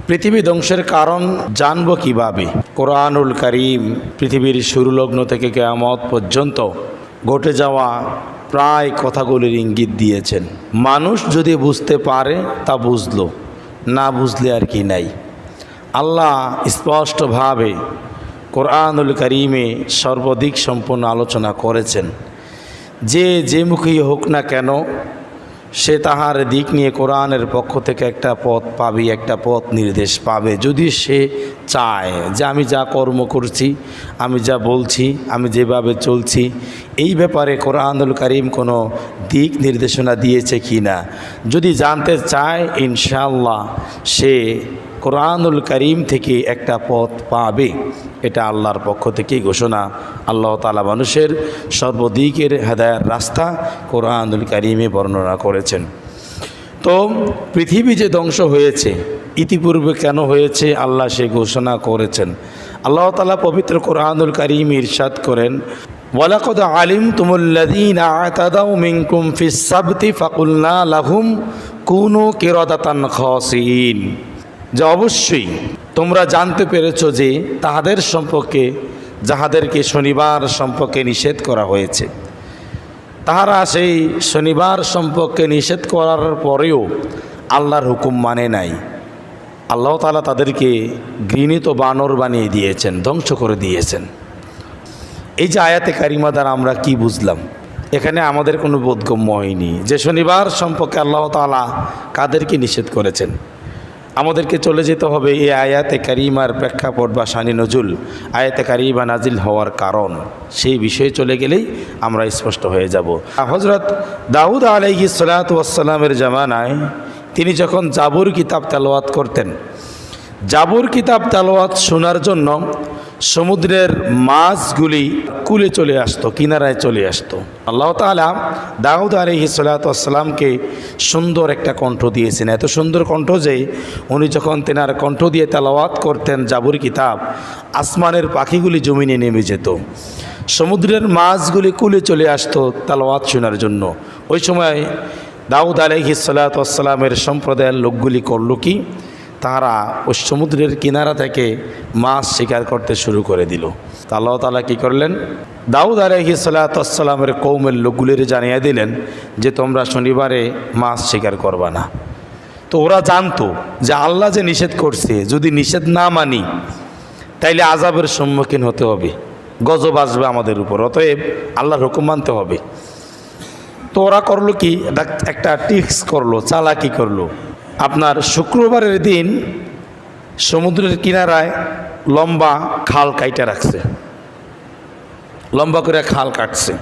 পৃথিবী ধ্বংসের কারণ জানব কিভাবে? কোরআনুল কারীম পৃথিবীর শুরুলগ্ন থেকে কিয়ামত পর্যন্ত ঘটে যাওয়া প্রায় কথাগুলির ইঙ্গিত দিয়েছেন। মানুষ যদি বুঝতে পারে তা বুঝলো, না বুঝলে আর কি নাই। আল্লাহ স্পষ্টভাবে কোরআনুল কারীমে সর্বাধিক সম্পূর্ণ আলোচনা করেছেন যে মুখেই হোক না কেন সে তাহার দিক নিয়ে কোরআনের পক্ষ থেকে একটা পথ পাবে, একটা পথ নির্দেশ পাবে, যদি সে চায় যে আমি যা কর্ম করছি, আমি যা বলছি, আমি যেভাবে চলছি, এই ব্যাপারে কোরআনুল কারীম কোনো দিক নির্দেশনা দিয়েছে কি না। যদি জানতে চায় ইনশাআল্লাহ সে কোরআনুল কারীম থেকে একটা পথ পাবে। এটা আল্লাহর পক্ষ থেকেই ঘোষণা। আল্লাহ তাআলা মানুষের সর্বদিকের হেদায়ার রাস্তা কোরআনুল কারীমে বর্ণনা করেছেন। তো পৃথিবী যে ধ্বংস হয়েছে ইতিপূর্বে কেন হয়েছে আল্লাহ সে ঘোষণা করেছেন। আল্লাহ তাআলা পবিত্র কোরআনুল কারীমে ইরশাদ করেন, ওয়ালাকাদ আলিমতুমুল্লাযীনা আ'তাদাউ মিনকুম ফিস সাবতি ফাকুলনা লাহুম কুনু কিরাদাতান খাসিঈন। যে অবশ্যই তোমরা জানতে পেরেছো যে তাহাদের সম্পর্কে যাহাদেরকে শনিবার সম্পর্কে নিষেধ করা হয়েছে, তাহারা সেই শনিবার সম্পর্কে নিষেধ করার পরেও আল্লাহর হুকুম মানে নাই। আল্লাহ তাআলা তাদেরকে ঘৃণিত বানর বানিয়ে দিয়েছেন, ধ্বংস করে দিয়েছেন। এই যে আয়াতে কারিমা দ্বারা আমরা কি বুঝলাম? এখানে আমাদের কোনো বোধগম্য হয়নি যে শনিবার সম্পর্কে আল্লাহ তাআলা কাদেরকে নিষেধ করেছেন। আমাদেরকে চলে যেতে হবে এই আয়াতে কারিমার প্রেক্ষাপট বা শানি নজুল, আয়াতে কারিমা নাজিল হওয়ার কারণ, সেই বিষয়ে চলে গেলেই আমরা স্পষ্ট হয়ে যাব। হযরত দাউদ আলাইহিস সালাতু ওয়াস সালামের জামানায় তিনি যখন জাবুর কিতাব তেলাওয়াত করতেন, জাবুর কিতাব তেলাওয়াত শোনার জন্য সমুদ্রের মাছগুলি কূলে চলে আসতো, কিনারায় চলে আসতো। আল্লাহ তাআলা দাউদ আলাইহিস সালাতু ওয়াস সালামকে সুন্দর একটা কণ্ঠ দিয়েছেন, এত সুন্দর কণ্ঠ যে উনি যখন তেনার কণ্ঠ দিয়ে তেলাওয়াত করতেন জাবুর কিতাব, আসমানের পাখিগুলি জমিনে নেমে যেত, সমুদ্রের মাছগুলি কূলে চলে আসতো তেলাওয়াত শোনার জন্য। ওই সময় দাউদ আলাইহিস সালাতু ওয়াস সালামের সম্প্রদায়ের লোকগুলি করলো কি, তারা ওই সমুদ্রের কিনারা থেকে মাছ শিকার করতে শুরু করে দিল। তা আল্লাহ তাআলা কী করলেন, দাউদ আলাইহিস সালাতু ওয়াস সালামের কওমের লোকগুলির জানিয়ে দিলেন যে তোমরা শনিবারে মাছ শিকার করবা না। তো ওরা জানতো যে আল্লাহ যে নিষেধ করছে, যদি নিষেধ না মানি তাইলে আযাবের সম্মুখীন হতে হবে, গজব আসবে আমাদের উপর, অতএব আল্লাহর হুকুম মানতে হবে। তো ওরা করলো কি, একটা ট্রিক্স করলো, চালাকি করলো। আপনার শুক্রবারের দিন সমুদ্রের কিনারায় লম্বা খাল কাইটা রাখছে, লম্বা করে খাল কাটছে।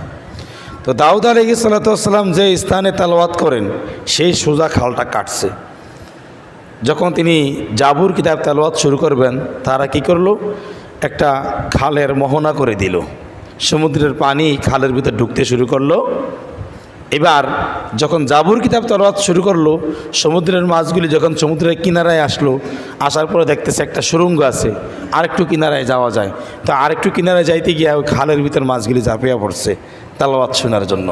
তো দাউদ আলাইহিস সালাতু ওয়াস সালাম যে স্থানে তেলাওয়াত করেন সেই সোজা খালটা কাটছে। যখন তিনি জাবুর কিতাব তেলাওয়াত শুরু করবেন, তারা কি করলো, একটা খালের মোহনা করে দিল, সমুদ্রের পানি খালের ভিতর ঢুকতে শুরু করলো। এবার যখন জাবুর কিতাব তেলাওয়াত শুরু করলো, সমুদ্রের মাছগুলি যখন সমুদ্রের কিনারায় আসলো, আসার পরে দেখতেছে একটা সুড়ঙ্গ আছে, আরেকটু কিনারায় যাওয়া যায়। তো আরেকটু কিনারায় যাইতে গিয়ে ওই খালের ভিতর মাছগুলি ঝাঁপিয়ে পড়ছে তেলাওয়াত শোনার জন্য।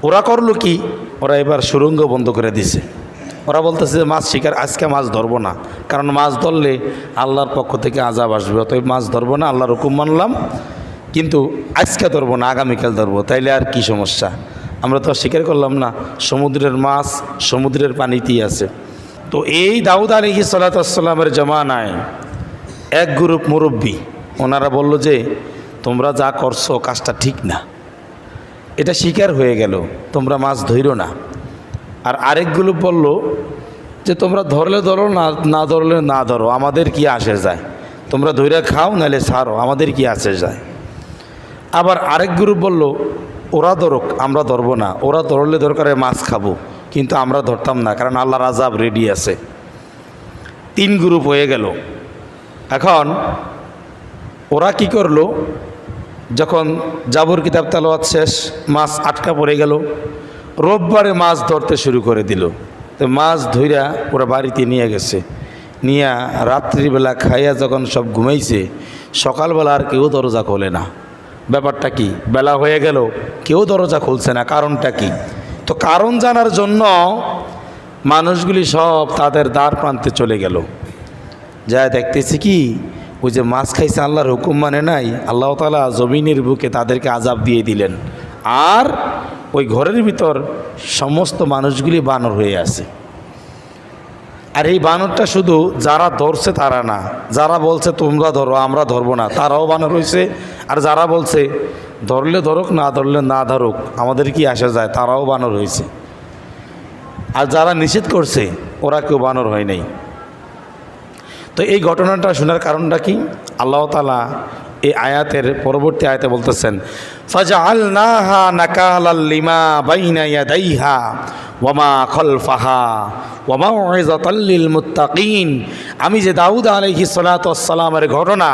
ওরা করলো কি, ওরা এবার সুড়ঙ্গ বন্ধ করে দিছে। ওরা বলতেছে যে মাছ শিকার আজকে মাছ ধরবো না, কারণ মাছ ধরলে আল্লাহর পক্ষ থেকে আযাব আসবে, অতএব মাছ ধরবো না, আল্লাহর হুকুম মানলাম, কিন্তু আজকে ধরবো না, আগামীকাল ধরবো, তাইলে আর কি সমস্যা, আমরা তো স্বীকার করলাম না, সমুদ্রের মাছ সমুদ্রের পানিতেই আছে। তো এই দাউদ আলাইহিস সালাতু ওয়াস সালামের জামানায় এক গ্রুপ মুরব্বী, ওনারা বলল যে তোমরা যা করছো কাজটা ঠিক না, এটা স্বীকার হয়ে গেল, তোমরা মাছ ধরো না। আর আরেক গ্রুপ বলল যে তোমরা ধরলে ধরো, না ধরলে না ধরো, আমাদের কি আসে যায়, তোমরা ধইরা খাও নাহলে ছাড়ো, আমাদের কি আসে যায়। আবার আরেক গ্রুপ বলল ওরা ধরুক, আমরা ধরবো না, ওরা ধরলে দরকারে মাছ খাবো, কিন্তু আমরা ধরতাম না, কারণ আল্লাহর আযাব রেডি আছে। তিন গ্রুপ হয়ে গেল। এখন ওরা কি করলো, যখন জাবুর কিতাব তেলাওয়াত শেষ, মাছ আটকা পড়ে গেল, রোববারে মাছ ধরতে শুরু করে দিল। তো মাছ ধইরা ওরা বাড়িতে নিয়ে গেছে, নিয়ে রাত্রিবেলা খাইয়া যখন সব ঘুমাইছে, সকালবেলা আর কেউ দরজা খোলে না। ব্যাপারটা কি, বেলা হয়ে গেল কেউ দরজা খুলছে না, কারণটা কি? তো কারণ জানার জন্য মানুষগুলি সব তাদের দ্বার প্রান্তে চলে গেল। যা দেখতেছি কি, ওই যে মাছ খাইছে আল্লাহর হুকুম মানে নাই, আল্লাহ তাআলা জমিনের বুকে তাদেরকে আযাব দিয়ে দিলেন। আর ওই ঘরের ভিতর সমস্ত মানুষগুলি বানর হয়ে আছে। আর এই বানরটা শুধু যারা ধরছে তারা না, যারা বলছে তোমরা ধরো আমরা ধরবো না, তারাও বানর হয়েছে। আর যারা বলছে ধরলে ধরুক, না ধরলে না ধরুক, আমাদের কি আসা যায়, তারাও বানর হয়েছে। আর যারা নিষেধ করছে ওরা কেউ বানর হয় নাই। তো এই ঘটনাটা শোনার কারণটা কি? আল্লাহ তাআলা এই আয়াতের পরবর্তী আয়াতে বলতেছেন, ফাজআলনাহা নাকালাল লিমা বাইনা ইয়াদাইহা ওয়া মা খালফাহা ওয়া মাউইযাতাল লিল মুত্তাকিন। আমি যে দাউদ আলাইহিস সালাতু ওয়াস সালামের ঘটনা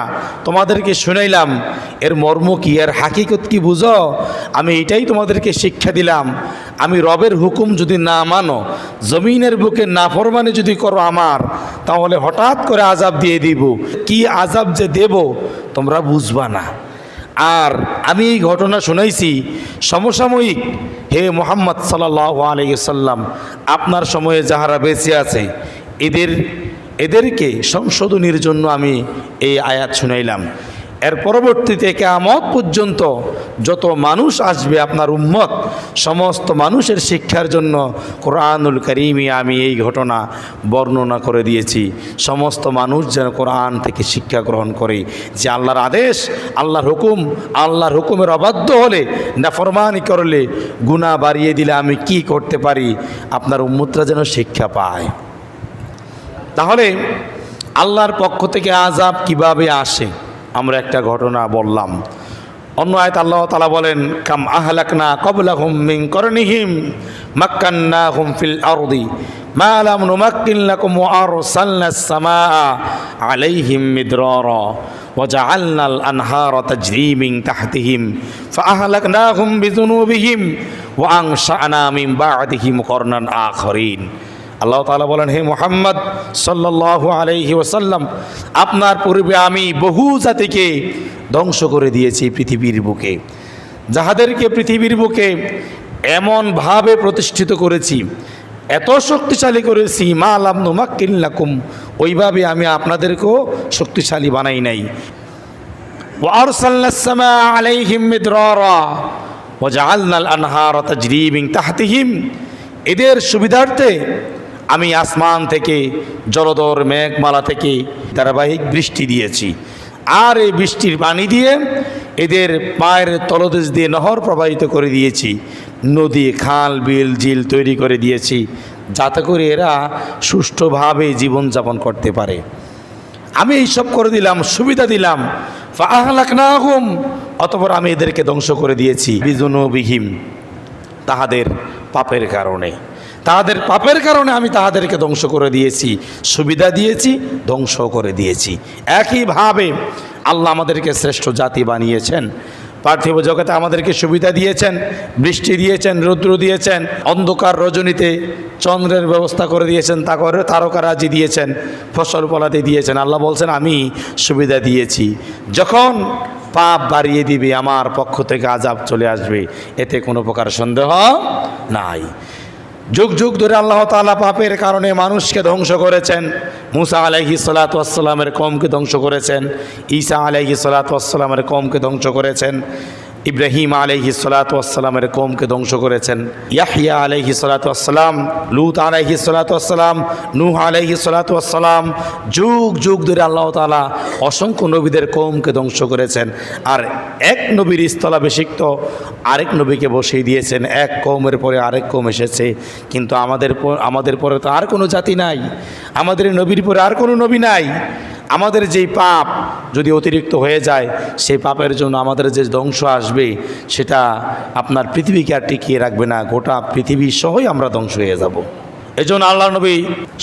তোমাদেরকে শুনাইলাম, এর মর্ম কি, এর হাকিকত কি বুঝো? আমি এটাই তোমাদেরকে শিক্ষা দিলাম। আমি রবের হুকুম যদি না মানো, জমিনের বুকে নাফরমানি যদি করো আমার, তাহলে হঠাৎ করে আযাব দিয়ে দিব। কি আযাব যে দেব তোমরা বুঝবা না। আর আমি এই ঘটনা শুনাইছি সমসাময়িক, হে মুহাম্মদ সাল্লাল্লাহু আলাইহি সাল্লাম, আপনার সময়ে যাহারা বেঁচে আছে এদেরকে সংশোধনীর জন্য আমি এই আয়াত শুনাইলাম। এর পরবর্তীতে কিয়ামত পর্যন্ত যত মানুষ আসবে আপনার উম্মত, সমস্ত মানুষের শিক্ষার জন্য কোরআনুল কারীমে আমি এই ঘটনা বর্ণনা করে দিয়েছি। সমস্ত মানুষ যেন কোরআন থেকে শিক্ষা গ্রহণ করে যে আল্লাহর আদেশ, আল্লাহর হুকুমের অবাধ্য হলে, নাফরমানি করলে, গুনাহ বাড়িয়ে দিলে আমি কি করতে পারি, আপনার উম্মতরা যেন শিক্ষা পায়। তাহলে আল্লাহর পক্ষ থেকে আযাব কিভাবে আসে আমরা একটা ঘটনা বললাম। অন্য আয়াত আল্লাহ তাআলা বলেন, কাম আহলাকনা ক্বাবলাহুম মিন করনিহিম মাক্কান্নাহুম ফিল আরদি মা লাম নুমাক্কিন লাকুম ওয়া আরসালনাস সামাআ আলাইহিম মিদরারা ওয়া জাআলনাল আনহারা তাজরি মিন তাহতিহিম ফাআহলাকনাহুম বিযুনুবিহিম ওয়া আনশা'না মিন বা'দিহিম করনান আখরিন। আল্লাহ তাআলা বলেন, হে মুহাম্মদ সাল্লাল্লাহু আলাইহি ওয়াসাল্লাম, আপনার পূর্বে আমি বহু জাতিকে ধ্বংস করে দিয়েছি পৃথিবীর বুকে, যাহাদেরকে পৃথিবীর বুকে এমনভাবে প্রতিষ্ঠিত করেছি, এত শক্তিশালী করেছি, মা লাম নুমাক্কিন লাকুম, ওইভাবে আমি আপনাদেরকেও শক্তিশালী বানাই নাই। ওয়া আরসালনাস সামাআ আলাইহিম মিদরারা ওয়া জাআলনাল আনহারা তাজরি মিন তাহতিহিম, এদের সুবিধার্থে আমি আসমান থেকে, জলধর মেঘমালা থেকে ধারাবাহিক বৃষ্টি দিয়েছি। আর এই বৃষ্টির পানি দিয়ে এদের পায়ের তলদেশ দিয়ে নহর প্রবাহিত করে দিয়েছি, নদী, খাল, বিল, ঝিল তৈরি করে দিয়েছি, যাতে করে এরা সুষ্ঠুভাবে জীবনযাপন করতে পারে। আমি এইসব করে দিলাম, সুবিধা দিলাম। ফাআহলাকনাহুম, অতঃপর আমি এদেরকে ধ্বংস করে দিয়েছি, বিযুনুবিহিম, তাহাদের পাপের কারণে। তাহাদের পাপের কারণে আমি তাহাদেরকে ধ্বংস করে দিয়েছি, সুবিধা দিয়েছি, ধ্বংস করে দিয়েছি। একইভাবে আল্লাহ আমাদেরকে শ্রেষ্ঠ জাতি বানিয়েছেন। পার্থিব জগতে আমাদেরকে সুবিধা দিয়েছেন, বৃষ্টি দিয়েছেন, রৌদ্র দিয়েছেন, অন্ধকার রজনীতে চন্দ্রের ব্যবস্থা করে দিয়েছেন, তারকারাজি দিয়েছেন, ফসল ফলাতে দিয়েছেন। আল্লাহ বলছেন আমি সুবিধা দিয়েছি। যখন পাপ বাড়িয়ে দিবে আমার পক্ষ থেকে আযাব চলে আসবে, এতে কোনো প্রকার সন্দেহ নাই। যুগ যুগ ধরে আল্লাহ তাআলা পাপের কারণে মানুষকে ধ্বংস করেছেন। মুসা আলাইহিস সালাতু ওয়াস সালামের কওমকে ধ্বংস করেছেন, ঈসা আলাইহিস সালাতু ওয়াস সালামের কওমকে ধ্বংস করেছেন, ইব্রাহিম আলাইহিস সালাতু ওয়াস সালামের কওমকে ধ্বংস করেছেন, ইয়াহইয়া আলাইহিস সালাতু ওয়াস সালাম, লূত আলাইহিস সালাতু ওয়াস সালাম, নূহ আলাইহিস সালাতু ওয়াস সালাম, যুগ যুগ ধরে আল্লাহ তাআলা অসংখ্য নবীদের কওমকে ধ্বংস করেছেন। আর এক নবীর স্থলাভিষিক্ত আরেক নবীকে বসিয়ে দিয়েছেন। এক কওমের পরে আরেক কওম এসেছে, কিন্তু আমাদের পরে তো আর কোনো জাতি নাই, আমাদের নবীর পরে আর কোনো নবী নাই। আমাদের যেই পাপ যদি অতিরিক্ত হয়ে যায়, সেই পাপের জন্য আমাদের যে ধ্বংস আসবে সেটা আপনার পৃথিবীকে আর টিকিয়ে রাখবে না, গোটা পৃথিবী সহই আমরা ধ্বংস হয়ে যাব। এজন্য আল্লাহ নবী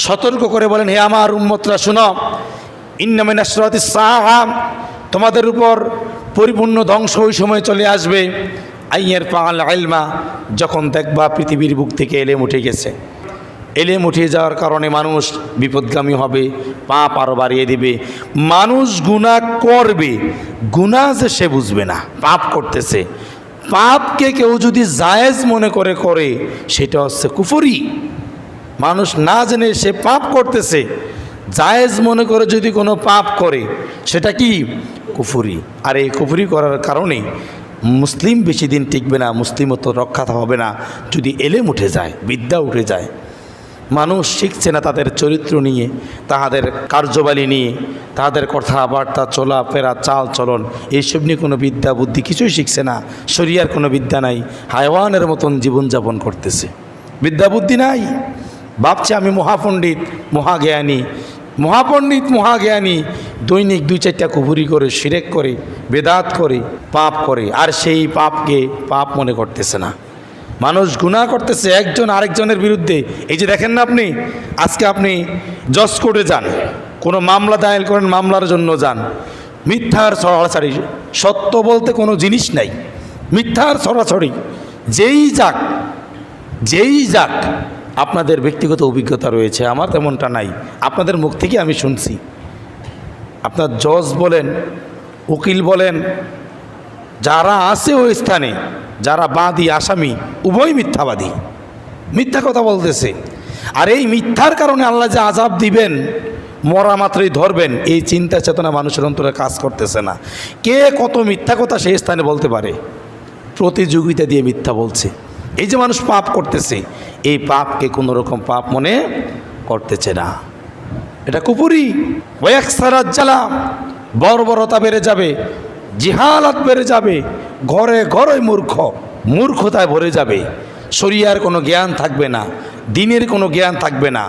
সতর্ক করে বলেন, হে আমার উম্মতরা শুনো, ইন্না মিন আশরাতিস সাআ, তোমাদের উপর পরিপূর্ণ ধ্বংস ওই সময় চলে আসবে, আইয়ার ফাআল ইলমা, যখন দেখবা পৃথিবীর বুক থেকে এলেম উঠে গেছে। এলেম উঠে যাওয়ার কারণে মানুষ বিপদগামী হবে, পাপ আরও বাড়িয়ে দিবে। মানুষ গুনাহ করবে, গুনাহ যে সে বুঝবে না, পাপ করতেছে। পাপকে কেউ যদি জায়েজ মনে করে সেটা হচ্ছে কুফরি। মানুষ না জেনে সে পাপ করতেছে, জায়েজ মনে করে যদি কোনো পাপ করে সেটা কি কুফরি। আর এই কুফরি করার কারণে মুসলিম বেশি দিন টিকবে না, মুসলিমত্ব রক্ষা হবে না যদি এলেম উঠে যায়, বিদ্যা উঠে যায়। মানুষ শিখছে না তাদের চরিত্র নিয়ে, তাহাদের কার্যবালী নিয়ে, তাদের কথাবার্তা, চলাফেরা, চাল চলন, এইসব নিয়ে কোনো বিদ্যা বুদ্ধি কিছুই শিখছে না। শরিয়ার কোনো বিদ্যা নাই, হায়ওয়ানের মতন জীবনযাপন করতেছে, বিদ্যা বুদ্ধি নাই। ভাবছে আমি মহাপণ্ডিত, মহাজ্ঞানী, মহাপণ্ডিত মহাজ্ঞানী, দৈনিক 2-4টা কুফরি করে, শিরেক করে, বেদাত করে, পাপ করে, আর সেই পাপকে পাপ মনে করতেছে না। মানুষ গুনাহ করতেছে একজন আরেকজনের বিরুদ্ধে। এই যে দেখেন না, আপনি আজকে আপনি জজ কোর্টে যান, কোনো মামলা দায়ের করেন, মামলার জন্য যান, মিথ্যার ছড়াছড়ি, সত্য বলতে কোনো জিনিস নাই, মিথ্যার ছড়াছড়ি। যেই যাক আপনাদের ব্যক্তিগত অভিজ্ঞতা রয়েছে, আমার তেমনটা নাই, আপনাদের মুখ থেকে আমি শুনছি। আপনার জজ বলেন, উকিল বলেন, যারা আছে ওই স্থানে, যারা বাদী আসামি উভয় মিথ্যাবাদী, মিথ্যা কথা বলতেছে। আর এই মিথ্যার কারণে আল্লাহ যে আযাব দিবেন, মরা মাত্রই ধরবেন, এই চিন্তা চেতনা মানুষের অন্তরে কাজ করতেছে না। কে কত মিথ্যা কথা সেই স্থানে বলতে পারে, প্রতিযোগিতা দিয়ে মিথ্যা বলছে। এই যে মানুষ পাপ করতেছে, এই পাপকে কোনো রকম পাপ মনে করতেছে না, এটা কুফরি। ওয়াকসারাত জালাম, বর্বরতা বেড়ে যাবে, জিহালাত বেড়ে যাবে, ঘরে ঘরে মূর্খতায় ভরে যাবে, শরিয়ার কোনো জ্ঞান থাকবে না, দিনের কোনো জ্ঞান থাকবে না,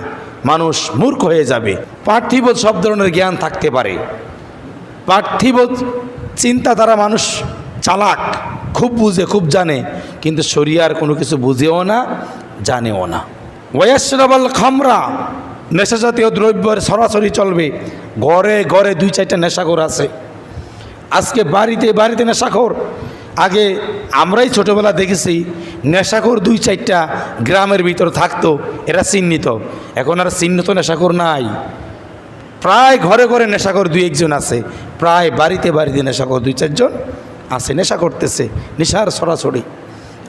মানুষ মূর্খ হয়ে যাবে। পার্থিব সব ধরনের জ্ঞান থাকতে পারে, পার্থিব চিন্তাধারা মানুষ চালাক, খুব বুঝে, খুব জানে, কিন্তু শরিয়ার কোনো কিছু বুঝেও না, জানেও না। ওয়াশরাবাল খামরা, নেশাজাতীয় দ্রব্যের সরাসরি চলবে, ঘরে ঘরে 2-4টা নেশাখোর আছে। আজকে বাড়িতে বাড়িতে নেশাখোর। আগে আমরাই ছোটোবেলা দেখেছি নেশাখোর 2-4টা গ্রামের ভিতর থাকতো, এরা চিহ্নিত। এখন আর চিহ্নিত নেশাখোর নাই, প্রায় ঘরে ঘরে নেশাখোর 2-1 জন আছে, প্রায় বাড়িতে বাড়িতে নেশাখোর 2-4 জন আছে, নেশা করতেছে, নেশার সরাসরি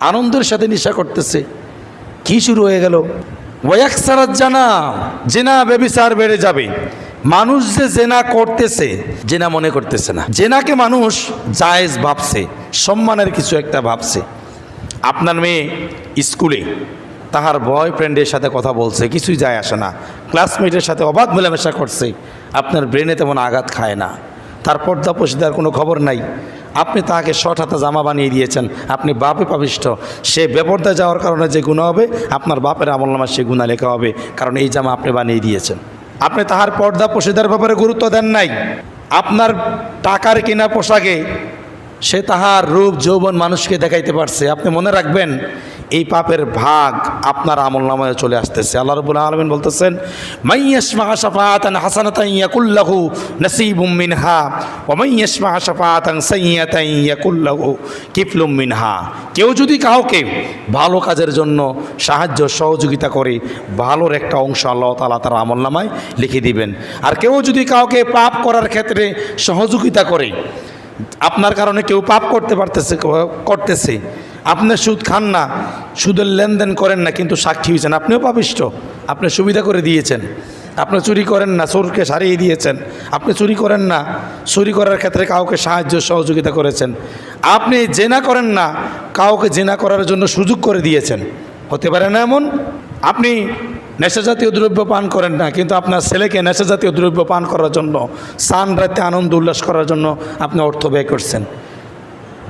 আনন্দের সাথে নেশা করতেছে। কি শুরু হয়ে গেল? ওয়াকসারাত জানা, জেনা ব্যভিচার বেড়ে যাবে। মানুষ যে জেনা করতেছে, জেনা মনে করতেছে না, জেনাকে মানুষ জায়েজ ভাবছে, সম্মানের কিছু একটা ভাবছে। আপনার মেয়ে স্কুলে তাহার বয়ফ্রেন্ডের সাথে কথা বলছে, কিছুই যায় আসে না, ক্লাসমেটের সাথে অবাধ মেলামেশা করছে, আপনার ব্রেনে তেমন আঘাত খায় না, তার পর্দা পশিদার কোনো খবর নাই। আপনি তাকে শর্ট হাতা জামা বানিয়ে দিয়েছেন, আপনি বাপে পাপিষ্ঠ। সে বেপর্দা যাওয়ার কারণে যে গুনাহ হবে, আপনার বাপের আমলনামায় সে গুনাহ লেখা হবে, কারণ এই জামা আপনি বানিয়ে দিয়েছেন। আপনি তাহার পর্দা পশিদার ব্যাপারে গুরুত্ব দেন নাই। আপনার টাকার কেনা পোশাকে সে তাহার রূপ যৌবন মানুষকে দেখাইতে পারছে, আপনি মনে রাখবেন এই পাপের ভাগ আপনার আমলনামায় চলে আসতেছে। আল্লাহ রাব্বুল আলামিন বলতেছেন, মাইয়াশফা শাফাআতান হাসানাতান ইয়াকুল্লাহু নাসীবুম মিনহা ওয়া মাইয়াশফা শাফাআতান সাইয়্যাতান ইয়াকুল্লাহু কিফলুম মিনহা। কেউ যদি কাউকে ভালো কাজের জন্য সাহায্য সহযোগিতা করে, ভালোর একটা অংশ আল্লাহ তাআলা তার আমলনামায় লিখে দিবেন। আর কেউ যদি কাউকে পাপ করার ক্ষেত্রে সহযোগিতা করে, আপনার কারণে কেউ পাপ করতেছে, আপনি সুদ খান না, সুদের লেনদেন করেন না, কিন্তু সাক্ষী হয়েছেন, আপনিও পাপিষ্ঠ, আপনি সুবিধা করে দিয়েছেন। আপনি চুরি করেন না, চোরকে সারিয়ে দিয়েছেন। আপনি চুরি করেন না, চুরি করার ক্ষেত্রে কাউকে সাহায্য সহযোগিতা করেছেন। আপনি জেনা করেন না, কাউকে জেনা করার জন্য সুযোগ করে দিয়েছেন। হতে পারে না এমন? আপনি নেশাজাতীয় দ্রব্য পান করেন না, কিন্তু আপনার ছেলেকে নেশাজাতীয় দ্রব্য পান করার জন্য, সান রাতে আনন্দ উল্লাস করার জন্য আপনি অর্থ ব্যয় করছেন।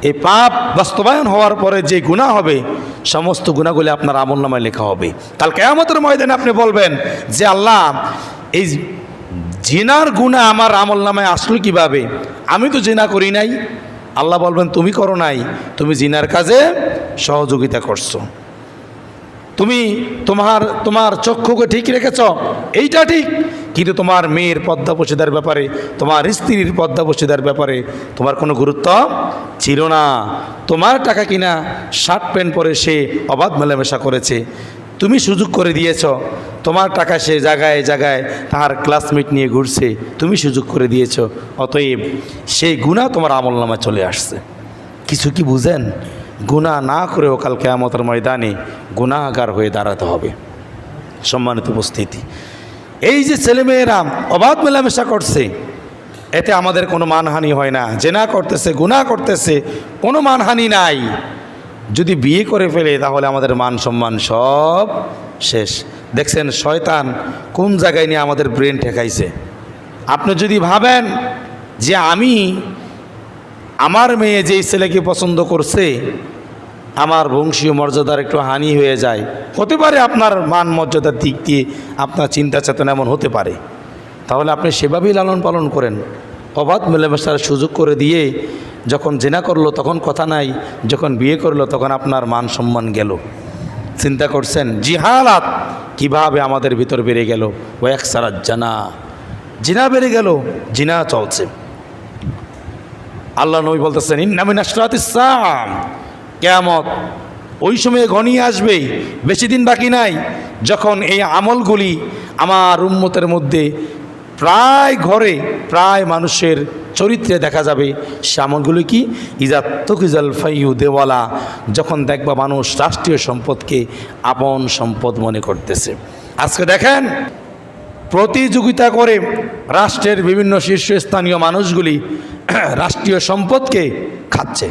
এই পাপ বাস্তবায়ন হওয়ার পরে যে গুনাহ হবে, সমস্ত গুনাহগুলি আপনার আমলনামায় লেখা হবে। কাল কিয়ামতের ময়দানে আপনি বলবেন যে আল্লাহ, এই জিনার গুনাহ আমার আমলনামায় আসলো কিভাবে? আমি তো জিনা করি নাই। আল্লাহ বলবেন, তুমি করো নাই, তুমি জিনার কাজে সহযোগিতা করছো, তুমি তোমার চক্ষুকে ঠিক রেখেছ, এইটা ঠিক, কিন্তু তোমার মেয়ের পর্দাপোশিদার ব্যাপারে, তোমার স্ত্রীর পর্দাপোশিদার ব্যাপারে তোমার কোনো গুরুত্ব ছিল না। তোমার টাকা কিনা শার্ট প্যান্ট পরে সে অবাধ মেলামেশা করেছে, তুমি সুযোগ করে দিয়েছ। তোমার টাকা সে জায়গায় জায়গায় তার ক্লাসমেট নিয়ে ঘুরছে, তুমি সুযোগ করে দিয়েছ। অতএব সেই গুনাহ তোমার আমলনামায় চলে আসছে। কিছু কি বুঝেন? গুনাহ না করেও কাল কিয়ামতের ময়দানে গুনাহগার হয়ে দাঁড়াতে হবে। সম্মানিত উপস্থিতি, এই যে ছেলেমেয়েরা অবাধ মেলামেশা করছে, এতে আমাদের কোনো মানহানি হয় না। জেনা করতেছে, গুনাহ করতেছে, কোনো মানহানি নাই। যদি বিয়ে করে ফেলে তাহলে আমাদের মান সম্মান সব শেষ। দেখছেন শয়তান কোন জায়গায় নিয়ে আমাদের ব্রেন ঠেকাইছে। আপনি যদি ভাবেন যে আমার মেয়ে যেই ছেলেকে পছন্দ করছে, আমার বংশীয় মর্যাদার একটু হানি হয়ে যায়, হতে পারে আপনার মান মর্যাদার দিক দিয়ে আপনার চিন্তা চেতনা এমন হতে পারে, তাহলে আপনি সেভাবেই লালন পালন করেন। অবাধ মেলামেশার সুযোগ করে দিয়ে যখন জেনা করলো তখন কথা নাই, যখন বিয়ে করলো তখন আপনার মান সম্মান গেল। চিন্তা করছেন জিহালাত কিভাবে আমাদের ভিতর বেড়ে গেল? ও এক সারা জিনা বেড়ে গেল, জিনা চলছে। আল্লাহ নবী বলতেছেন ইন্না মিন আশরাতিস সাআ, কিয়ামত ওই সময়ে ঘনিয়ে আসবেই, বেশি দিন বাকি নাই, যখন এই আমলগুলি আমার উম্মতের মধ্যে প্রায় ঘরে প্রায় মানুষের চরিত্রে দেখা যাবে। সে আমলগুলি কি? ইজাত তুকিজাল ফাইউ দেওয়ালা, যখন দেখবা মানুষ রাষ্ট্রীয় সম্পদকে আপন সম্পদ মনে করতেছে। আজকে দেখেন প্রতিযোগিতা করে রাষ্ট্রের বিভিন্ন শীর্ষস্থানীয় মানুষগুলি রাষ্ট্রীয় সম্পদকে খাচ্ছে,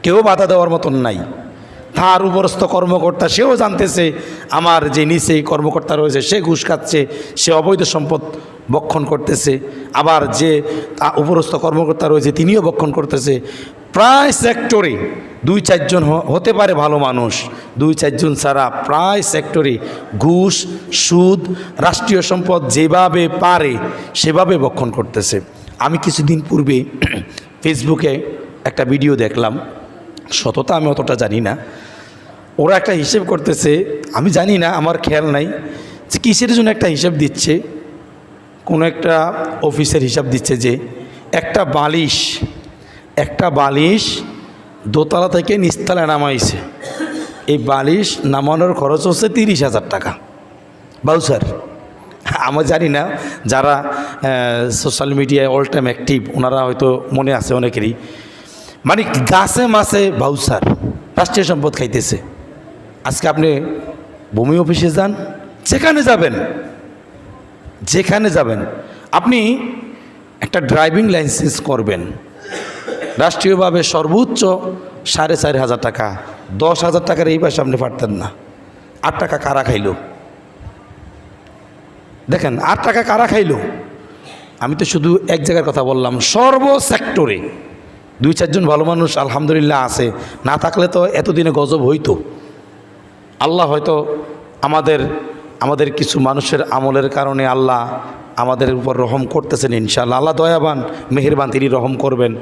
কেউ বাধা দেওয়ার মতন নাই। তার উপরস্থ কর্মকর্তা সেও জানতেছে আমার যে নিচে কর্মকর্তা রয়েছে সে ঘুষ খাচ্ছে, সে অবৈধ সম্পদ বক্ষণ করতেছে, আবার যে উপরস্থ কর্মকর্তা রয়েছে তিনিও বক্ষণ করতেছে। প্রায় সেক্টরে 2-4 জন হতে পারে ভালো মানুষ, 2-4 জন ছাড়া প্রায় সেক্টরে ঘুষ, সুদ, রাষ্ট্রীয় সম্পদ যেভাবে পারে সেভাবে বক্ষণ করতেছে। আমি কিছুদিন পূর্বে ফেসবুকে একটা ভিডিও দেখলাম, সততা আমি অতটা জানি না, ওরা একটা হিসেব করতেছে, আমি জানি না, আমার খেয়াল নাই যে কিসের জন্য একটা হিসাব দিচ্ছে। কোনো একটা অফিসের হিসাব দিচ্ছে যে একটা বালিশ দোতলা থেকে নিচতলায় নামাইছে, এই বালিশ নামানোর খরচ হচ্ছে 30,000 টাকা। বাউসার আমার জানি না, যারা সোশ্যাল মিডিয়ায় অল টাইম অ্যাক্টিভ ওনারা হয়তো মনে আছে অনেকেরই, মানে গাছে মাছে বাউসার রাষ্ট্রীয় সম্পদ খাইতেছে। আজকে আপনি ভূমি অফিসে যান, যেখানে যাবেন আপনি একটা ড্রাইভিং লাইসেন্স করবেন, রাষ্ট্রীয়ভাবে সর্বোচ্চ 4,500 টাকা, 10,000 টাকার এই পাশে আপনি পারতেন না। 8 টাকা কারা খাইল? দেখেন 8 টাকা কারা খাইল? আমি তো শুধু এক জায়গার কথা বললাম, সর্বসেক্টরে 2-4 জন ভালো মানুষ আলহামদুলিল্লাহ আছে, না থাকলে তো এতদিনে গজব হইতো। আল্লাহ হয়তো আমাদের কিছু মানুষের আমলের কারণে আল্লাহ আমাদের উপর রহম করতেছেন ইনশাআল্লাহ। আল্লাহ দয়াবান, মেহেরবান, তিনি রহম করবেন।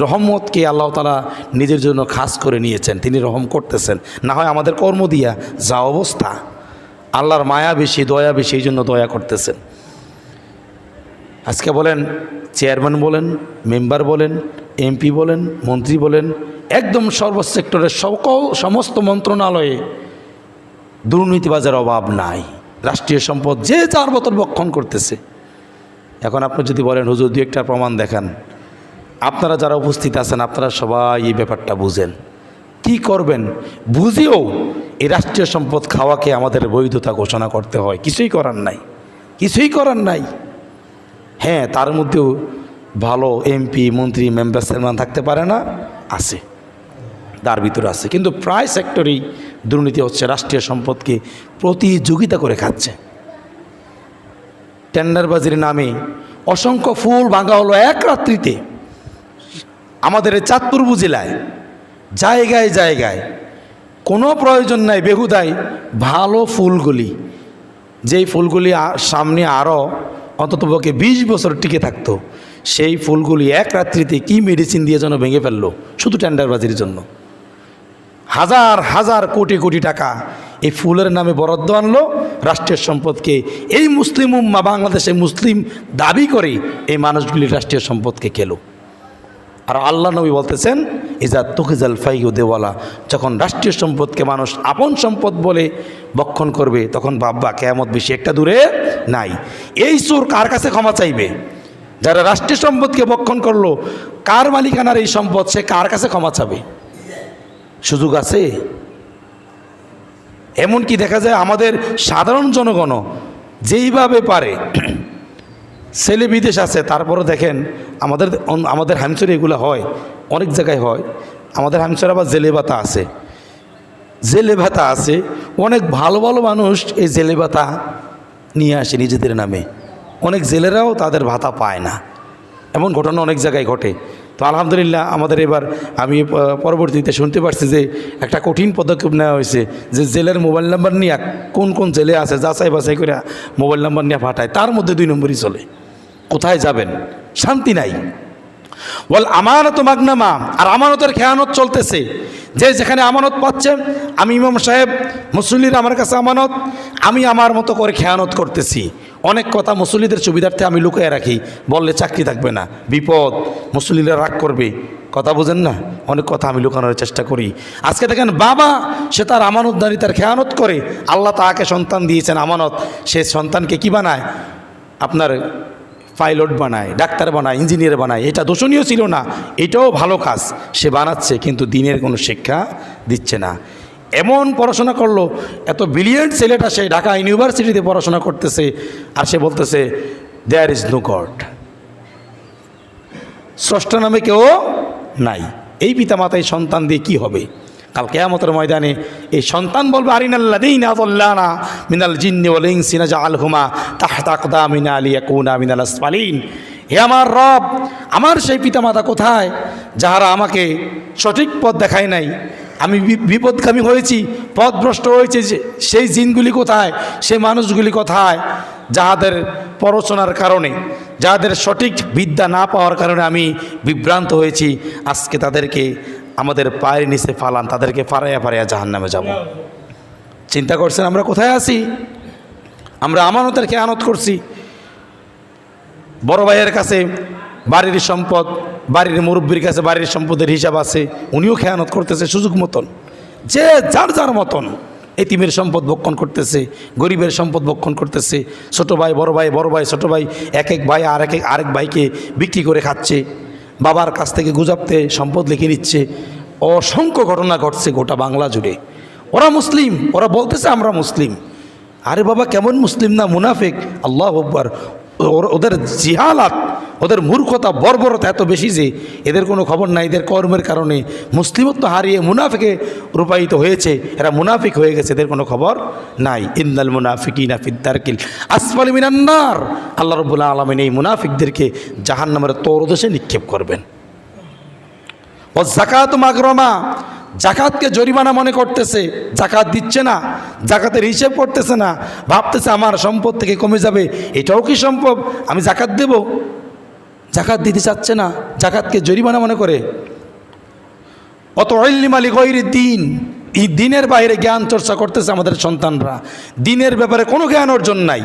রহমতকে আল্লাহ তাআলা নিজের জন্য খাস করে নিয়েছেন, তিনি রহম করতেছেন। না হয় আমাদের কর্ম দিয়া যা অবস্থা, আল্লাহর মায়া বেশি, দয়া বেশি, এই জন্য দয়া করতেছেন। আজকে বলেন চেয়ারম্যান বলেন, মেম্বার বলেন, এমপি বলেন, মন্ত্রী বলেন, একদম সর্বসেক্টরের সমস্ত মন্ত্রণালয়ে দুর্নীতিবাজের অভাব নাই। রাষ্ট্রীয় সম্পদ যে যার মতন বক্ষণ করতেছে। এখন আপনি যদি বলেন হুজুর 2-1টা প্রমাণ দেখান, আপনারা যারা উপস্থিত আছেন আপনারা সবাই এই ব্যাপারটা বুঝেন। কি করবেন? বুঝেও এই রাষ্ট্রীয় সম্পদ খাওয়াকে আমাদের বৈধতা ঘোষণা করতে হয়। কিছুই করার নাই। হ্যাঁ, তার মধ্যেও ভালো এমপি, মন্ত্রী, মেম্বার, চেয়ারম্যান থাকতে পারে না, আছে, তার ভিতরে আছে, কিন্তু প্রায় সেক্টরেই দুর্নীতি হচ্ছে, রাষ্ট্রীয় সম্পদকে প্রতিযোগিতা করে খাচ্ছে। টেন্ডারবাজির নামে অসংখ্য ফুল ভাঙা হলো এক রাত্রিতে। আমাদের চাঁদপুর উপজেলায় জায়গায় কোনো প্রয়োজন নাই বেহুদাই ভালো ফুলগুলি, যেই ফুলগুলি সামনে আরও অন্ততপক্ষে 20 বছর টিকে থাকতো, সেই ফুলগুলি এক রাত্রিতে কি মেডিসিন দিয়ে যেন ভেঙে ফেললো, শুধু টেন্ডারবাজির জন্য। হাজার কোটি টাকা এই ফুলের নামে বরাদ্দ আনলো, রাষ্ট্রীয় সম্পদকে এই মুসলিম উম্মাহ, বাংলাদেশে মুসলিম দাবি করে এই মানুষগুলি রাষ্ট্রীয় সম্পদকে খেলো। আর আল্লাহ নবী বলতেছেন ইজা তুকিজাল ফাইউ দেওয়ালা, যখন রাষ্ট্রীয় সম্পদকে মানুষ আপন সম্পদ বলে বক্ষণ করবে তখন ভাববা কিয়ামত বেশি একটা দূরে নাই। এই চোর কার কাছে ক্ষমা চাইবে? যারা রাষ্ট্রীয় সম্পদকে বক্ষণ করলো, কার মালিকানার এই সম্পদ, সে কার কাছে ক্ষমা চাবে? সুযোগ আছে? এমনকি দেখা যায় আমাদের সাধারণ জনগণও যেইভাবে পারে, ছেলে বিদেশ আছে, তারপরে দেখেন আমাদের হামসরে এগুলো হয়, অনেক জায়গায় হয়। আমাদের হামসরে আবার জেলে ভাতা আছে, জেলে ভাতা আছে। অনেক ভালো ভালো মানুষ এই জেলে ভাতা নিয়ে আসে নিজেদের নামে, অনেক জেলেরাও তাদের ভাতা পায় না। এমন ঘটনা অনেক জায়গায় ঘটে। তো আলহামদুলিল্লাহ আমাদের এবার আমি পরবর্তীতে শুনতে পারছি যে একটা কঠিন পদক্ষেপ নেওয়া হয়েছে, যে জেলের মোবাইল নাম্বার নিয়ে কোন কোন জেলে আছে যাচাই বাছাই করে মোবাইল নাম্বার নিয়ে পাঠায়, তার মধ্যে 2 নম্বরই চলে। কোথায় যাবেন? শান্তি নাই। বল আমানত মাগনামা, আর আমানতের খেয়ানত চলতেছে। যে যেখানে আমানত পাচ্ছে, আমি ইমাম সাহেব মুসল্লিরা আমার কাছে আমানত, আমি আমার মতো করে খেয়ানত করতেছি। অনেক কথা মুসল্লিদের সুবিধার্থে আমি লুকিয়ে রাখি, বললে চাকরি থাকবে না, বিপদ, মুসল্লিরা রাগ করবে, কথা বোঝেন না, অনেক কথা আমি লুকানোর চেষ্টা করি। আজকে দেখেন বাবা সে তার আমানতদারি, তার খেয়ানত করে। আল্লাহ তাকে সন্তান দিয়েছেন আমানত, সে সন্তানকে কি বানায়? আপনার পাইলট বানায়, ডাক্তার বানায়, ইঞ্জিনিয়ার বানায়। এটা দোষণীয় ছিল না, এটাও ভালো কাজ, সে বানাচ্ছে, কিন্তু দিনের কোনো শিক্ষা দিচ্ছে না। এমন পড়াশোনা করলো, এত ব্রিলিয়েন্ট ছেলেটা, সে ঢাকা ইউনিভার্সিটিতে পড়াশোনা করতেছে, আর সে বলতেছে দেয়ার ইজ নো গড, স্রষ্টা নামে কেউ নাই। এই পিতামাতা এই সন্তান দিয়ে কি হবে? কাল কিয়ামতের ময়দানে এই সন্তান বলবে আরিনাল্লাযীনা আযাল্লানা মিনাল জিন্নি ওয়াল ইনসি নাজআলহুমা তাহতা আকদামিনা লিয়াকুনা মিনাল আসফালিন। হে আমার রব, আমার সেই পিতামাতা কোথায় যাহারা আমাকে সঠিক পথ দেখায় নাই, আমি বিপদগামী হয়েছি, পথভ্রষ্ট হয়েছে, সেই জিনগুলি কোথায়, সেই মানুষগুলি কোথায় যাহাদের পড়াশোনার কারণে, যাদের সঠিক বিদ্যা না পাওয়ার কারণে আমি বিভ্রান্ত হয়েছি। আজকে তাদেরকে আমাদের পায়ের নিচে ফালান, তাদেরকে ফারাইয়া ফারাইয়া জাহান্নামে যাব। চিন্তা করছেন আমরা কোথায় আছি? আমরা আমানতের খেয়ানত করছি। বড় ভাইয়ের কাছে বাড়ির সম্পদ, বাড়ির মুরব্বীর কাছে বাড়ির সম্পদের হিসাব আছে, উনিও খেয়ানত করতেছে সুযোগ মতন, যে যার যার মতন। এতিমের সম্পদ ভক্ষণ করতেছে, গরিবের সম্পদ ভক্ষণ করতেছে। ছোট ভাই বড় ভাই, বড় ভাই ছোট ভাই, এক এক ভাই আরেক ভাইকে বিক্রি করে খাচ্ছে, বাবার কাছ থেকে গুজাবতে সম্পদ লিখে নিচ্ছে। অসংখ্য ঘটনা ঘটছে গোটা বাংলা জুড়ে। ওরা মুসলিম, ওরা বলতেছে আমরা মুসলিম। আরে বাবা, কেমন মুসলিম না, মুনাফিক। আল্লাহু আকবার। ওদের জিহালাত, ওদের মূর্খতা, বর্বরতা এত বেশি যে এদের কোনো খবর নাই। এদের কর্মের কারণে মুসলিমত্ব হারিয়ে মুনাফিকে রূপায়িত হয়েছে, এরা মুনাফিক হয়ে গেছে, এদের কোনো খবর নাই। ইন্নাল মুনাফিকিনা ফিদ দারকিল আসফালি মিনান নার। আল্লাহ রাব্বুল আলামিন এই মুনাফিকদেরকে জাহান্নামের তলদেশে নিক্ষেপ করবেন। ও যাকাত মাগরামা, জাকাতকে জরিমানা মনে করতেছে, জাকাত দিচ্ছে না, জাকাতের হিসেব করতেছে না, ভাবতেছে আমার সম্পদ থেকে কমে যাবে, এটাও কি সম্ভব, আমি জাকাত দেব? জাকাত দিতে চাচ্ছে না, জাকাতকে জরিমানা মনে করে। অত ইলমালি গায়রিদ দ্বীন, এই দিনের বাইরে জ্ঞান চর্চা করতেছে আমাদের সন্তানরা। দিনের ব্যাপারে কোনো জ্ঞান অর্জন নাই,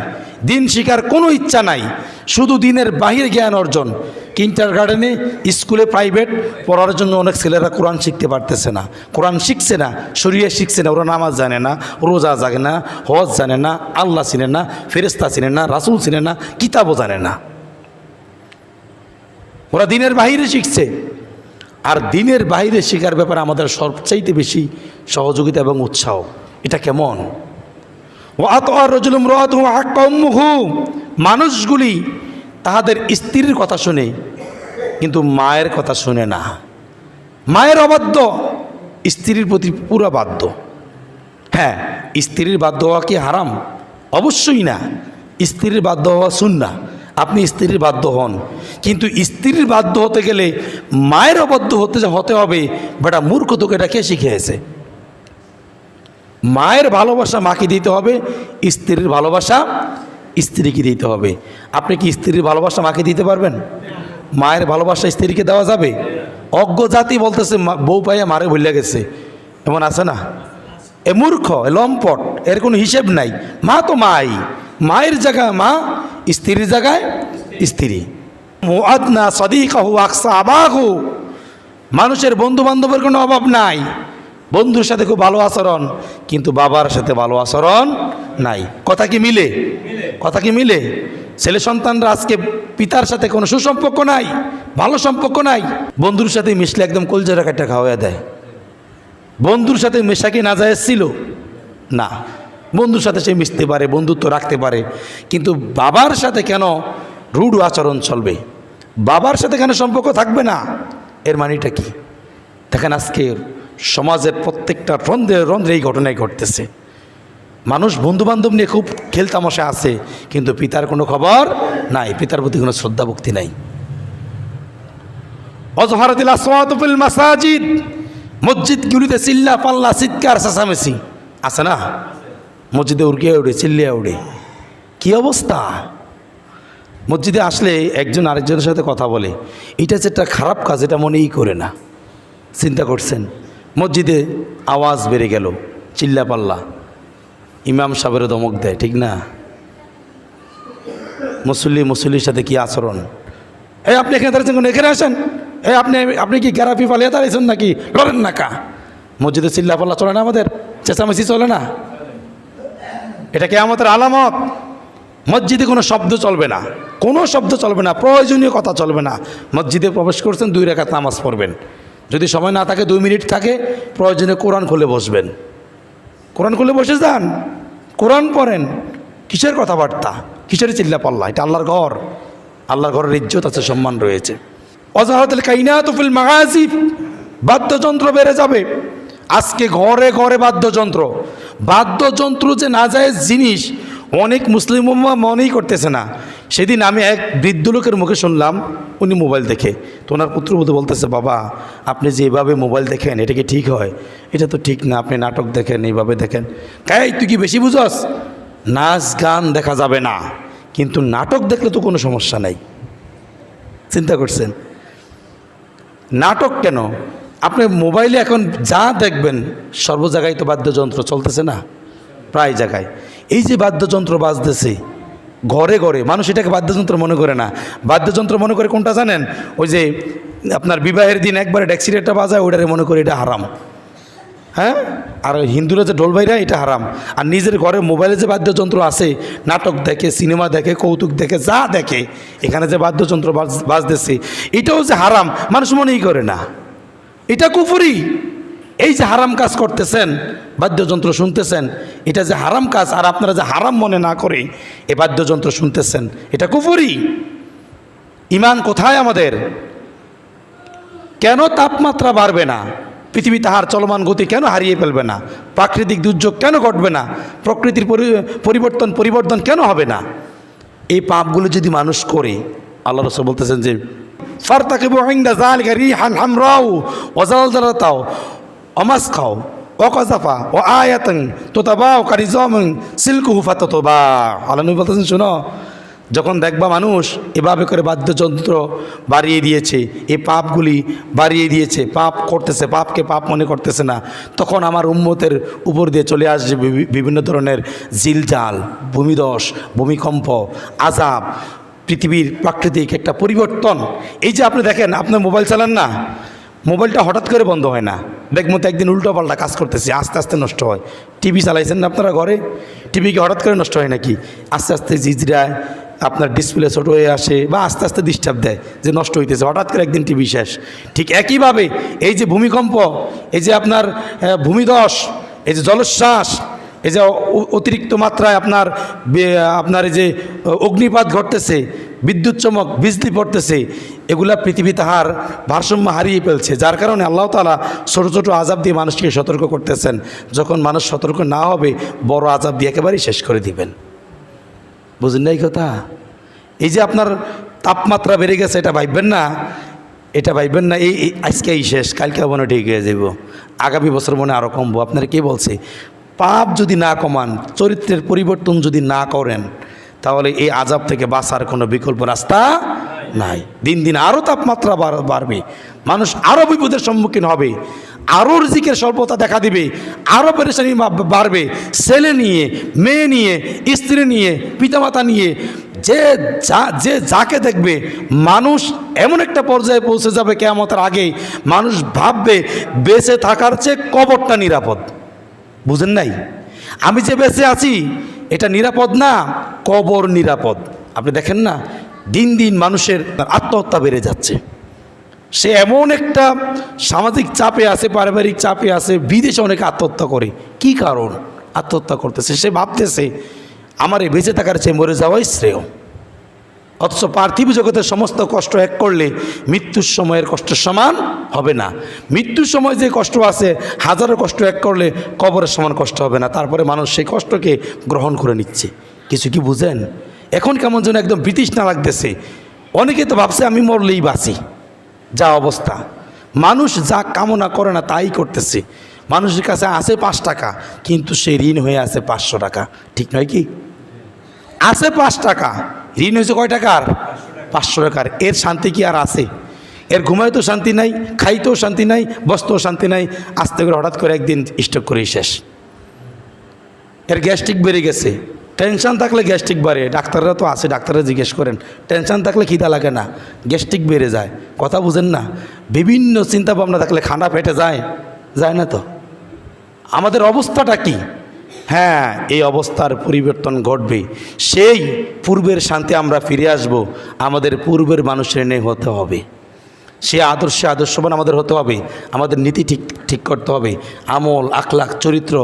দিন শিখার কোনো ইচ্ছা নাই, শুধু দিনের বাহির জ্ঞান অর্জন। কিন্ডারগার্টেনে, স্কুলে, প্রাইভেট পড়ার জন্য অনেক ছেলেরা কোরআন শিখতে পারতেছে না, কোরআন শিখছে না, শরিয়া শিখছে না। ওরা নামাজ জানে না, রোজা জানে না, হজ জানে না, আল্লাহ চিনে না, ফেরেশতা চিনে না, রাসূল চিনে না, কিতাবও জানে না। ওরা দিনের বাহিরে শিখছে। আর দিনের বাইরে শেখার ব্যাপারে আমাদের সবচাইতে বেশি সহযোগিতা এবং উৎসাহ। এটা কেমন? মানুষগুলি তাহাদের স্ত্রীর কথা শুনে, কিন্তু মায়ের কথা শুনে না। মায়ের অবাধ্য, স্ত্রীর প্রতি পুরা বাধ্য। হ্যাঁ, স্ত্রীর বাধ্য হওয়া কি হারাম? অবশ্যই না। স্ত্রীর বাধ্য হওয়া সুন্নাহ। আপনি স্ত্রীর বাধ্য হন, কিন্তু স্ত্রীর বাধ্য হতে গেলে মায়ের অবাধ্য হতে হবে। বেটা মূর্খ, তোকে এটা কে শিখিয়েছে? মায়ের ভালোবাসা মাকে দিতে হবে, স্ত্রীর ভালোবাসা স্ত্রীকে দিতে হবে। আপনি কি স্ত্রীর ভালোবাসা মাকে দিতে পারবেন? মায়ের ভালোবাসা স্ত্রীকে দেওয়া যাবে? অজ্ঞ জাতি বলতেছে বউ পাইয়া মারে ভুলে গেছে, এমন আছে না? এ মূর্খ, এ লম্পট, এর কোনো হিসেব নাই। মা তো মাই, মায়ের জায়গায় মা, স্ত্রীর জায়গায় স্ত্রী। মুআদনা সাদিকাহু আকসা আবাহু, মানুষের বন্ধু বান্ধবের কোনো অভাব নাই। বন্ধুর সাথে খুব ভালো আচরণ, কিন্তু বাবার সাথে ভালো আচরণ নাই। কথা কি মিলে? কথা কি মিলে? ছেলে সন্তানরা আজকে পিতার সাথে কোনো সুসম্পর্ক নাই, ভালো সম্পর্ক নাই। বন্ধুর সাথে মিশলে একদম কলজা কাটা খাওয়া দেয়। বন্ধুর সাথে মেশা কি নাজায়েজ ছিল? না, বন্ধুর সাথে সে মিশতে পারে, বন্ধুত্ব রাখতে পারে, কিন্তু বাবার সাথে কেন রূঢ় আচরণ চলবে, বাবার সাথে কেন সম্পর্ক থাকবে না? এর মানেটা কি? দেখেন আজকে সমাজের প্রত্যেকটা রন্ধ্রে রন্ধ্রে এই ঘটনাই ঘটতেছে। মানুষ বন্ধুবান্ধব নিয়ে খুব খেলতামশা আছে, কিন্তু পিতার কোনো খবর নাই, পিতার প্রতি কোনো শ্রদ্ধা ভক্তি নাই। অজহারাতিল আসওয়াতু ফিল মাসাজিদ, মসজিদগুলিতে চিল্লা পাল্লা চিৎকার চেঁচামেচি আছে না? মসজিদে উড়িয়ে উড়ে চিল্লিয়া উড়ে কি অবস্থা! মসজিদে আসলে একজন আরেকজনের সাথে কথা বলে, এটা যে একটা খারাপ কাজ এটা মনেই করে না। চিন্তা করছেন, মসজিদে আওয়াজ বেড়ে গেল, চিল্লা পাল্লা, ইমাম সাহেবেরও ধমক দেয়, ঠিক না? মুসল্লির সাথে কি আচরণ! এই আপনি এখানে দাঁড়িয়েছেন, এখানে আসেন, এই আপনি কি গ্যারাফি পালিয়ে দাঁড়িয়েছেন নাকি? লড়েন না কা? মসজিদে চিল্লা পাল্লা চলে না, আমাদের চেঁচামেচি চলে না? এটা কি আমাদের আলামত? মসজিদে কোনো শব্দ চলবে না, কোনো শব্দ চলবে না, প্রয়োজনীয় কথা চলবে না। মসজিদে প্রবেশ করছেন, 2 রাকাত নামাজ পড়বেন, যদি সময় না থাকে 2 মিনিট থাকে, প্রয়োজনে কোরআন খুলে বসবেন, কোরআন খুলে বসে যান, কোরআন পড়েন। কিসের কথাবার্তা, কিসের চিল্লা পাল্লা? এটা আল্লাহর ঘর, আল্লাহর ঘরের ইজ্জত আছে, সম্মান রয়েছে। অজাহাতুল কাইনাতু ফিল মাগাজিব, বাদ্যযন্ত্র বেড়ে যাবে। আজকে ঘরে ঘরে বাদ্যযন্ত্র, বাদ্যযন্ত্র যে নাজায়েজ জিনিস অনেক মুসলিম উম্মাহ মনেই করতেছে না। সেদিন আমি এক বৃদ্ধ লোকের মুখে শুনলাম, উনি মোবাইল দেখে, তো ওনার পুত্রবধূ বলতেছে, বাবা আপনি যে এভাবে মোবাইল দেখেন এটা কি ঠিক হয়? এটা তো ঠিক না, আপনি নাটক দেখেন, এইভাবে দেখেন। তুই কি বেশি বুঝস? নাচ গান দেখা যাবে না, কিন্তু নাটক দেখলে তো কোনো সমস্যা নাই। চিন্তা করছেন, নাটক কেন? আপনি মোবাইলে এখন যা দেখবেন সর্ব জায়গায় তো বাদ্যযন্ত্র চলতেছে না, প্রায় জায়গায়। এই যে বাদ্যযন্ত্র বাজতেছে ঘরে ঘরে, মানুষ এটাকে বাদ্যযন্ত্র মনে করে না, বাদ্যযন্ত্র মনে করে কোনটা জানেন? ওই যে আপনার বিবাহের দিন একবারে ডেক্সিরেটটা বাজায়, ওইটারে মনে করে এটা হারাম। হ্যাঁ, আর হিন্দুরা যে ঢোল বাইরা, এটা হারাম। আর নিজের ঘরে মোবাইলে যে বাদ্যযন্ত্র আছে, নাটক দেখে, সিনেমা দেখে, কৌতুক দেখে, যা দেখে, এখানে যে বাদ্যযন্ত্র বাজতেছে এটাও যে হারাম, মানুষ মনেই করে না, এটা কুফরি। এই যে হারাম কাজ করতেছেন, বাদ্যযন্ত্র শুনতেছেন, এটা যে হারাম কাজ, আর আপনারা যে হারাম মনে না করে এই বাদ্যযন্ত্র শুনতেছেন, এটা কুফরি। ঈমান কোথায় আমাদের? কেন তাপমাত্রা বাড়বে না? পৃথিবী তাহার চলমান গতি কেন হারিয়ে ফেলবে না? প্রাকৃতিক দুর্যোগ কেন ঘটবে না? প্রকৃতির পরিবর্তন কেন হবে না? এই পাপগুলো যদি মানুষ করে, আল্লাহ রাসূল বলতেছেন যে ফারতাকিবু ইনদা যালিকা রিহান হামরাউ ওয়া যালজালাতাও অমাসখাও ওয়াকাযাফা ওয়া আয়াতান তুতাবাউ কারিজামান সিলকুহু ফাতাতুবা। আল্লাহ নবী বলতেছেন, শোনো, যখন দেখবা মানুষ এভাবে করে বাদ্যযন্ত্র বাড়িয়ে দিয়েছে, এই পাপগুলি বাড়িয়ে দিয়েছে, পাপ করতেছে, পাপকে পাপ মনে করতেছে না, তখন আমার উম্মতের উপর দিয়ে চলে আসবে বিভিন্ন ধরনের জিলজাল, ভূমিধস, ভূমিকম্প, আযাব, পৃথিবীর প্রাকৃতিক একটা পরিবর্তন। এই যে আপনি দেখেন, আপনি মোবাইল চালান না, মোবাইলটা হঠাৎ করে বন্ধ হয় না, দেখবেন তো একদিন উল্টো পাল্টা কাজ করতেছে, আস্তে আস্তে নষ্ট হয়। টিভি চালাইছেন না আপনারা ঘরে, টিভি কি হঠাৎ করে নষ্ট হয় নাকি? আস্তে আস্তে জিজরায়, আপনার ডিসপ্লে ছোট হয়ে আসে, বা আস্তে আস্তে ডিস্টার্ব দেয় যে নষ্ট হইতেছে, হঠাৎ করে একদিন টিভি শেষ। ঠিক একইভাবে এই যে ভূমিকম্প, এই যে আপনার ভূমিধস, এই যে জলোচ্ছ্বাস, এই যে অতিরিক্ত মাত্রায় আপনার এই যে অগ্নিপাত ঘটতেছে, বিদ্যুৎ চমক, বিজলি পড়তেছে, এগুলা পৃথিবী তাহার ভারসাম্য হারিয়ে ফেলছে। যার কারণে আল্লাহ তাআলা ছোট ছোট আযাব দিয়ে মানুষকে সতর্ক করতেছেন। যখন মানুষ সতর্ক না হবে, বড় আযাব দিয়ে একেবারেই শেষ করে দিবেন। বুঝলেন না এই কথা? এই যে আপনার তাপমাত্রা বেড়ে গেছে, এটা ভাববেন না, এটা ভাববেন না এই আজকে এই শেষ, কালকে মনে ঠিক হয়ে যাব, আগামী বছর মনে আরও কমবো। আপনারা কে বলছে? পাপ যদি না কমান, চরিত্রের পরিবর্তন যদি না করেন, তাহলে এই আযাব থেকে বাঁচার কোনো বিকল্প রাস্তা নাই। দিন দিন আরও তাপমাত্রা বাড়বে, মানুষ আরও বিপদের সম্মুখীন হবে, আরও রিজিকের স্বল্পতা দেখা দিবে, আরও পেরেশানি বাড়বে। ছেলে নিয়ে, মেয়ে নিয়ে, স্ত্রী নিয়ে, পিতামাতা নিয়ে, যে যাকে দেখবে, মানুষ এমন একটা পর্যায়ে পৌঁছে যাবে কিয়ামতের আগে, মানুষ ভাববে বেঁচে থাকার চেয়ে কবরটা নিরাপদ। বুঝেন নাই? আমি যে বেঁচে আছি এটা নিরাপদ না, কবর নিরাপদ। আপনি দেখেন না, দিন দিন মানুষের আত্মহত্যা বেড়ে যাচ্ছে। সে এমন একটা সামাজিক চাপে আছে, পারিবারিক চাপে আছে, বিদেশে অনেকে আত্মহত্যা করে। কি কারণ? আত্মহত্যা করতেছে। সে ভাবতেছে আমার এই বেঁচে থাকার চেয়ে মরে যাওয়াই শ্রেয়। অথচ পার্থিব জগতের সমস্ত কষ্ট এক করলে মৃত্যুর সময়ের কষ্টের সমান হবে না। মৃত্যুর সময় যে কষ্ট আছে হাজারো কষ্ট এক করলে কবরের সমান কষ্ট হবে না। তারপরে মানুষ সেই কষ্টকে গ্রহণ করে নিচ্ছে। কিছু কি বুঝেন? এখন কেমন যেন একদম বিতৃষ্ণা লাগতেছে। অনেকে তো ভাবছে আমি মরলেই বাঁচি। যা অবস্থা, মানুষ যা কামনা করে না তাই করতেছে। মানুষের কাছে আছে 5 টাকা, কিন্তু সে ঋণ হয়ে আছে 500 টাকা। ঠিক নয় কি? আছে 5 টাকা, ঋণ হয়েছে কয় টাকার? 500 টাকার। এর শান্তি কি আর আছে? এর ঘুমাইতেও শান্তি নাই, খাইতেও শান্তি নাই, বসতেও শান্তি নাই। আস্তে করে হঠাৎ করে একদিন স্ট্রোক করেই শেষ। এর গ্যাস্ট্রিক বেড়ে গেছে। টেনশন থাকলে গ্যাস্ট্রিক বাড়ে। ডাক্তাররা তো আছে, ডাক্তাররা জিজ্ঞেস করেন। টেনশন থাকলে খিদা লাগে না, গ্যাস্ট্রিক বেড়ে যায়। কথা বুঝেন না? বিভিন্ন চিন্তা ভাবনা থাকলে খানা পেটে যায়, যায় না তো? আমাদের অবস্থাটা কি? হ্যাঁ, এই অবস্থার পরিবর্তন ঘটবে। সেই পূর্বের শান্তি আমরা ফিরে আসব। আমাদের পূর্বের মানুষের ন্যায় হতে হবে। সে আদর্শবান আমাদের হতে হবে। আমাদের নীতি ঠিক করতে হবে। আমল, আখলাক, চরিত্র,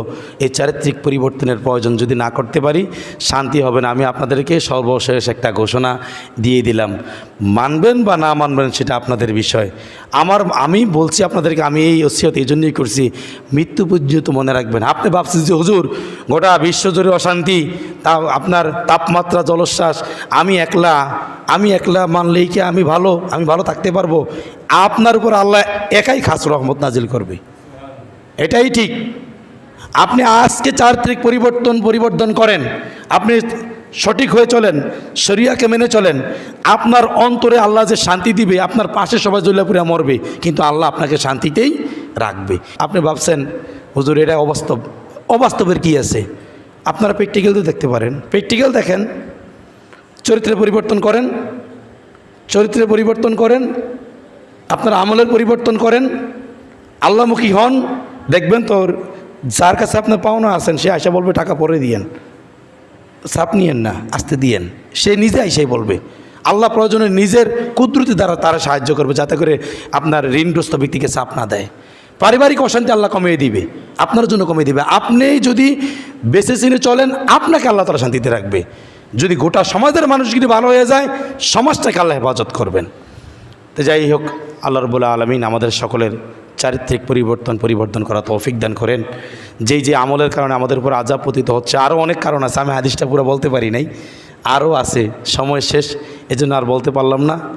এই চারিত্রিক পরিবর্তনের প্রয়োজন যদি না করতে পারি শান্তি হবে না। আমি আপনাদেরকে সর্বশেষ একটা ঘোষণা দিয়ে দিলাম। মানবেন বা না মানবেন সেটা আপনাদের বিষয়। আমি বলছি আপনাদেরকে, আমি এই ওসিয়ত এই জন্যই করছি, মৃত্যু পর্যন্ত মনে রাখবেন। আপনি ভাবছেন যে হুজুর গোটা বিশ্বজুড়ে অশান্তি, তা আপনার তাপমাত্রা, জলোচ্ছ্বাস, আমি একলা মানলেই কি আমি ভালো থাকতে পারবো? আপনার উপর আল্লাহ একাই খাস রহমত নাজিল করবে, এটাই ঠিক। আপনি আজকে চারিত্রিক পরিবর্তন করেন, আপনি সঠিক হয়ে চলেন, শরিয়াকে মেনে চলেন, আপনার অন্তরে আল্লাহ যে শান্তি দিবে, আপনার পাশে সবাই জল্লাপুরে মরবে, কিন্তু আল্লাহ আপনাকে শান্তিতেই রাখবে। আপনি ভাবছেন হুজুর এটা অবাস্তবের কি আছে? আপনারা প্র্যাকটিক্যাল তো দেখতে পারেন। প্র্যাকটিক্যাল দেখেন, চরিত্রের পরিবর্তন করেন, আপনার আমলের পরিবর্তন করেন, আল্লাহমুখী হন। দেখবেন তো যার কাছে আপনার পাওনা আছেন সে আয়সা বলবে টাকা পরে দিয়েন, চাপ নিয়েন না, আস্তে দিয়েন। সে নিজে আইসাই বলবে। আল্লাহ প্রয়োজনে নিজের কুদরতি দ্বারা তারা সাহায্য করবে, যাতে করে আপনার ঋণগ্রস্ত ব্যক্তিকে চাপ না দেয়। পারিবারিক অশান্তি আল্লাহ কমিয়ে দিবে, আপনার জন্য কমিয়ে দিবে। আপনি যদি বেঁচে চিনে চলেন, আপনাকে আল্লাহ তাআলা শান্তিতে রাখবে। যদি গোটা সমাজের মানুষগুলি ভালো হয়ে যায়, সমাজটাকে আল্লাহ হেফাজত করবেন। তো যাই হোক, আল্লাহ রাব্বুল আলামিন আমাদের সকলের চারিত্রিক পরিবর্তন করা তৌফিক দান করেন। যে আমলের কারণে আমাদের উপর আযাব পতিত হচ্ছে, আরও অনেক কারণ আছে। আমি হাদিসটা পুরো বলতে পারি নাই, আরও আছে, সময় শেষ, এজন্য আর বলতে পারলাম না।